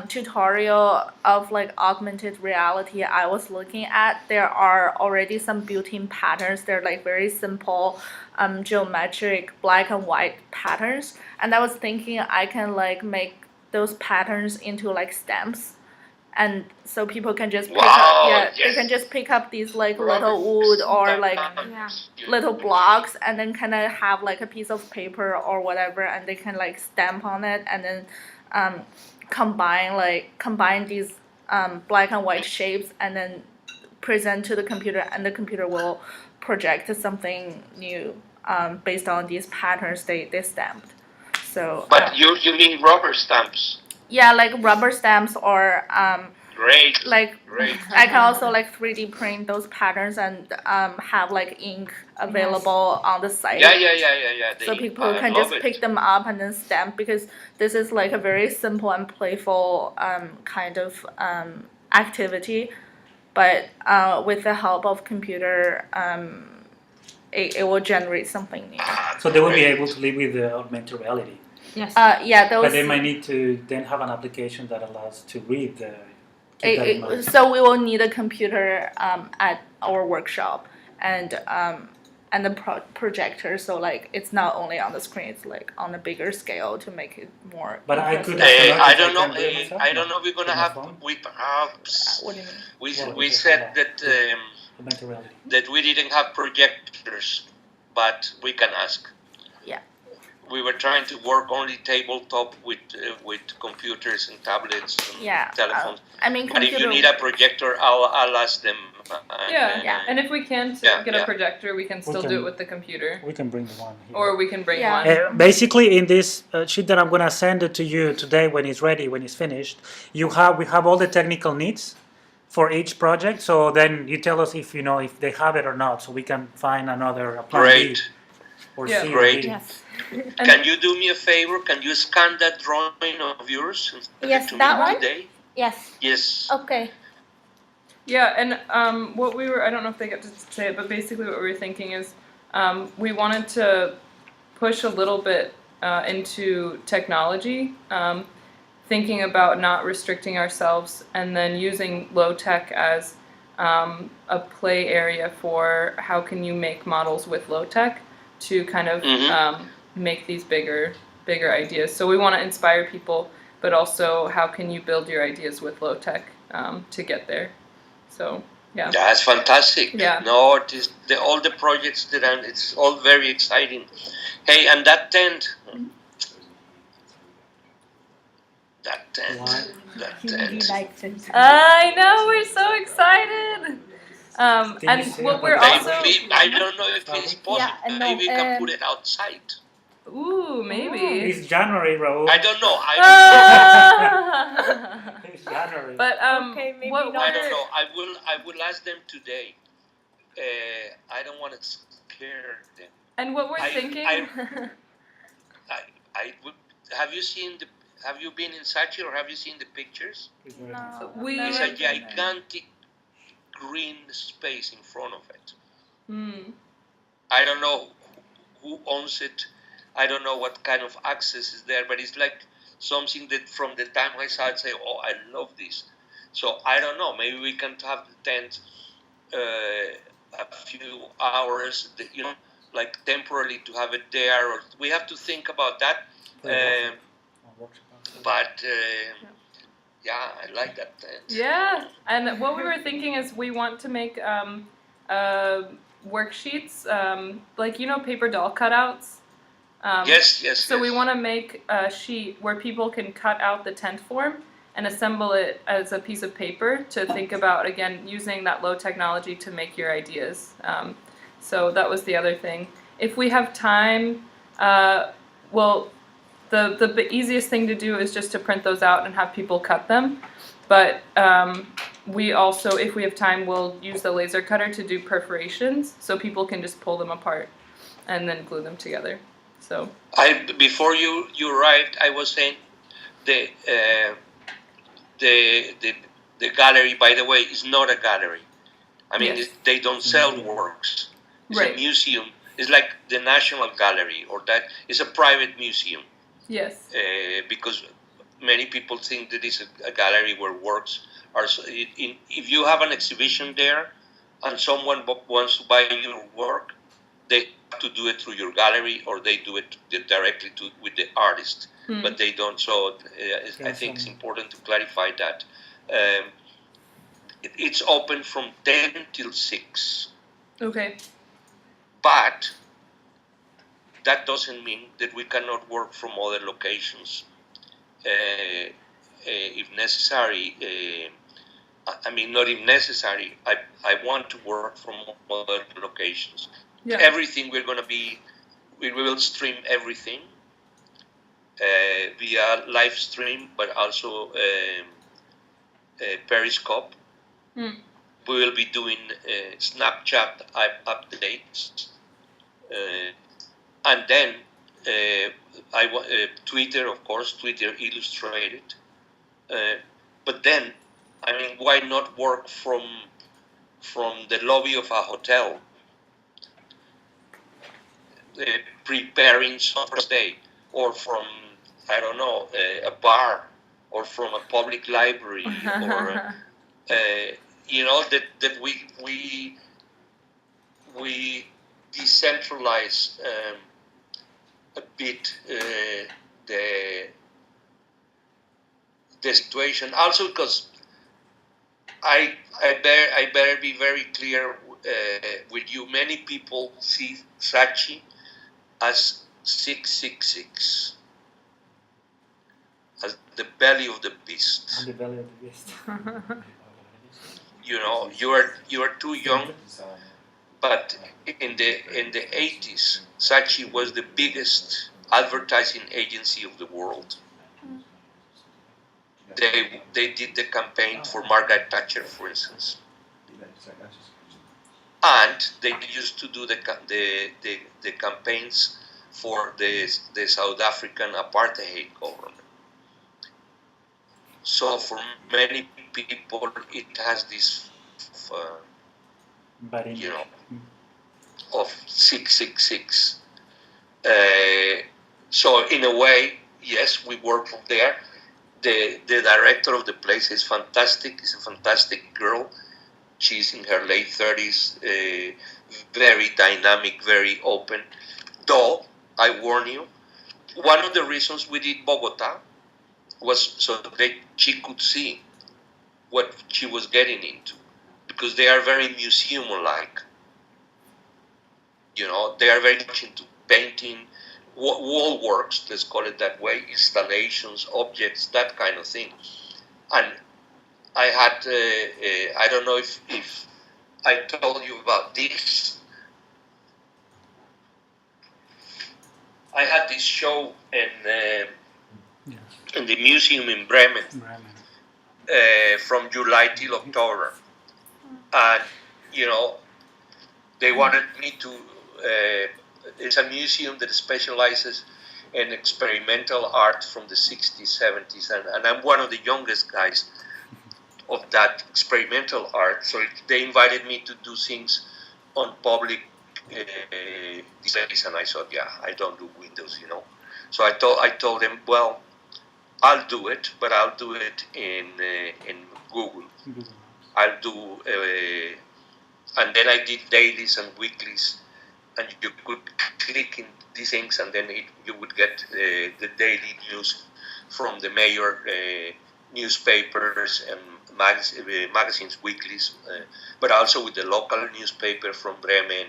tutorial of like augmented reality I was looking at, there are already some built-in patterns. They're like very simple geometric black and white patterns, and I was thinking I can like make those patterns into like stamps, and so people can just pick up, they can just pick up these like little wood or like little blocks, and then kind of have like a piece of paper or whatever, and they can like stamp on it, and then combine these black and white shapes, and then present to the computer, and the computer will project something new based on these patterns they stamped. So. But you mean rubber stamps? Yeah, like rubber stamps or Great. like Great. I can also like 3D print those patterns and have like ink available on the site. Yeah. So people can just pick them up and then stamp, because this is like a very simple and playful kind of activity, but with the help of computer, it will generate something new. So they will be able to live with the augmented reality. Yes. Yeah, those. But they might need to then have an application that allows to read the. keep that in mind. So we will need a computer at our workshop and the projector. So like it's not only on the screen; it's like on a bigger scale to make it more. But I could. I don't know. I don't know. We're gonna have. We perhaps. What do you mean? We said that Augmented reality. that we didn't have projectors, but we can ask. Yeah. We were trying to work only tabletop with computers and tablets and telephones. I mean, but if you need a projector, I'll ask them. And if we can't get a projector, we can still do it with the computer. We can bring one here. Or we can bring one. Basically, in this sheet that I'm gonna send it to you today, when it's ready, when it's finished, we have all the technical needs for each project. So then you tell us if if they have it or not, so we can find another plan B or C. Great. Yes. Can you do me a favor? Can you scan that drawing of yours and send Yes, it to that me one? today? Yes. Yes. Okay. Yeah, and what we were, I don't know if they get to say it, but basically what we were thinking is we wanted to push a little bit into technology, thinking about not restricting ourselves and then using low tech as a play area for how can you make models with low tech to kind of make these bigger ideas. So we want to inspire people, but also how can you build your ideas with low tech to get there. So yeah. That's fantastic. Yeah. No, all the projects that it's all very exciting. Hey, and that tent. That tent. I know, we're so excited. And what we're also... I don't know if it's possible. Maybe we can put it outside. Ooh, maybe. It's January, Raúl. I don't know. It's January. But maybe what I don't know. I will ask them today. I don't want to scare them. And what we're thinking. I would. Have you been in Saatchi or have you seen the pictures? No. It's a gigantic green space in front of it. I don't know who owns it. I don't know what kind of access is there, but it's like something that from the time I saw it, say, oh, I love this. So I don't know. Maybe we can have the tent a few hours, like temporarily to have it there. Or we have to think about that. But yeah, I like that tent. Yeah, and what we were thinking is we want to make worksheets, like paper doll cutouts. Yes. So we want to make a sheet where people can cut out the tent form and assemble it as a piece of paper to think about, again, using that low technology to make your ideas. So that was the other thing. If we have time, the easiest thing to do is just to print those out and have people cut them. But we also, if we have time, we'll use the laser cutter to do perforations so people can just pull them apart and then glue them together. So before you arrived, I was saying the gallery, by the way, is not a gallery. I mean, they don't sell works. It's a museum. It's like the National Gallery, or that is a private museum. Yes. Because many people think that it's a gallery where works are. If you have an exhibition there, and someone wants to buy your work, they have to do it through your gallery, or they do it directly with the artist. But they don't. So I think it's important to clarify that. It's open from 10 till 6. Okay. But that doesn't mean that we cannot work from other locations if necessary. I mean, not if necessary. I want to work from other locations. Yeah. Everything we will stream everything. via live stream, but also Periscope. Mm. We will be doing Snapchat updates, and then Twitter, of course, Twitter Illustrated. But then, I mean, why not work from the lobby of a hotel, preparing some day, or from, I don't know, a bar, or from a public library, or you know, that we decentralize a bit the situation. Also, because I better be very clear with you. Many people see Saatchi as 666, as the belly of the beast. The belly of the beast. You know, you are too young, but in the 80s, Saatchi was the biggest advertising agency of the world. They did the campaign for Margaret Thatcher, for instance, and they used to do the campaigns for the South African apartheid government. So for many people, it has this, you know, of 666. So in a way, yes, we work from there. The director of the place is fantastic. Is a fantastic girl. She's in her late 30s, very dynamic, very open. Though, I warn you, one of the reasons we did Bogota was so that she could see what she was getting into, because they are very museum-like. You know, they are very much into painting, wall works, let's call it that way, installations, objects, that kind of thing. And I had, I don't know if I told you about this. I had this show in the museum in Bremen, from July till October. And, you know, they wanted me to, it's a museum that specializes in experimental art from the 60s, 70s, and I'm one of the youngest guys of that experimental art. So they invited me to do things on public displays, and I thought, yeah, I don't do windows, you know. So I told them, well, I'll do it, but I'll do it in Google. I'll do, and then I did dailies and weeklies, and you could click in these things, and then you would get the daily news from the major newspapers and magazines, weeklies, but also with the local newspaper from Bremen,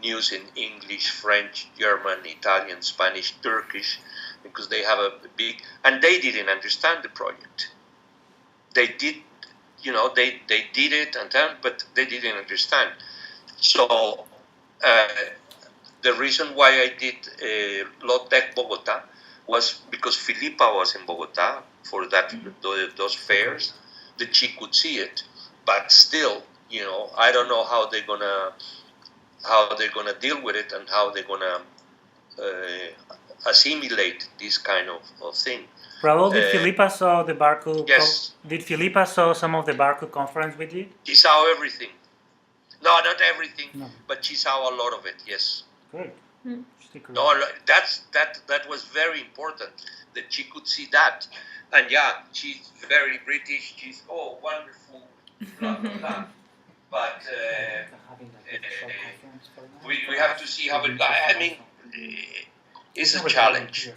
news in English, French, German, Italian, Spanish, Turkish, because they have a big, and they didn't understand the project. They did, you know, they did it, but they didn't understand. So the reason why I did Low Tech Bogota was because Filipa was in Bogota for those fairs, that she could see it. But still, you know, I don't know how they're gonna deal with it and how they're gonna assimilate this kind of thing. Raúl, did Filipa saw the Barco? Yes. Did Filipa saw some of the Barco conference with you? She saw everything. No, not everything, No. but she saw a lot of it. Yes. Good. No, that was very important that she could see that, and yeah, she's very British. She's wonderful, blah blah blah. But we have to see how it goes. I mean, it's a challenge.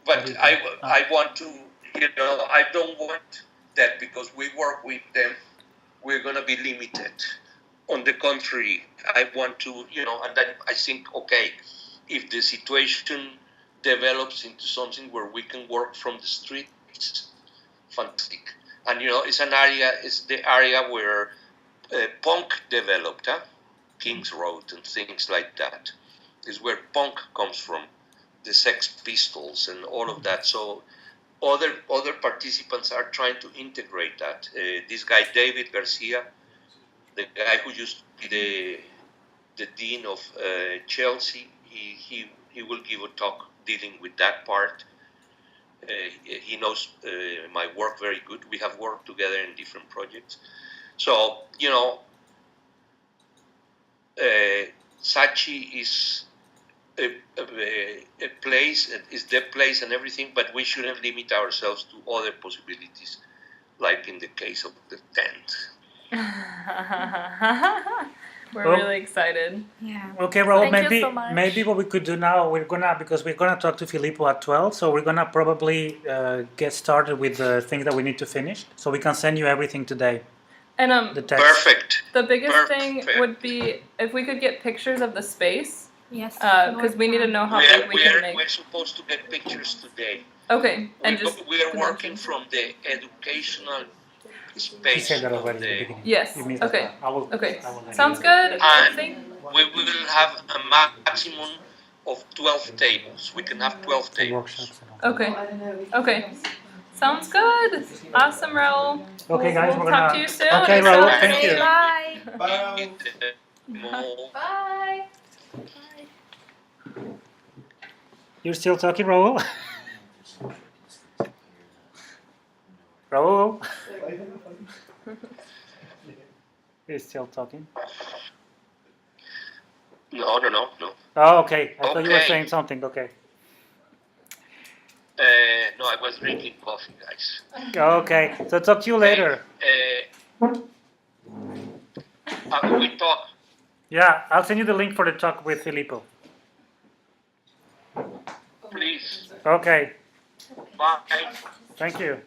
But I want to, you know, I don't want that because we work with them, we're going to be limited. On the contrary, I want to, you know, and then I think, okay, if the situation develops into something where we can work from the streets, fantastic. And, you know, it's the area where punk developed, Kings Road and things like that. Is where punk comes from. the Sex Pistols and all of that. So other participants are trying to integrate that. This guy David Garcia, the guy who used to be the dean of Chelsea, he will give a talk dealing with that part. He knows my work very good. We have worked together in different projects. So, you know, Saatchi is a place, is the place and everything, but we shouldn't limit ourselves to other possibilities, like in the case of the tent. We're Well, really excited. Yeah. Okay, Raúl, Thank you so much. maybe what we could do now, because we're gonna talk to Filippo at 12, so we're gonna probably get started with the things that we need to finish, so we can send you everything today, And the text. Perfect. the biggest thing Perfect. would be if we could get pictures of the space, Yes. because we need to know how big we can make. We're supposed to get pictures today. Okay, and just We are working dimensions. from the educational He space said that of already at the the, beginning. Yes, You missed that okay. part. I will let Sounds you- good. And Thank- we will have a maximum of 12 tables. We can have 12 For tables. workshops and all. Okay. Okay. Sounds good. Awesome, Raúl. Okay, guys, we'll we're talk gonna. to you soon. Okay, It's Raúl, so thank you. Bye. Bye. You're still talking, Raúl? Raúl? He's still talking. No. Oh, okay. I thought you were Okay. saying something. Okay. No, I was drinking coffee, guys. Okay. So talk to you later. We talk. Yeah, I'll send you the link for the talk with Filippo. Please. Okay. Bye. Thank you.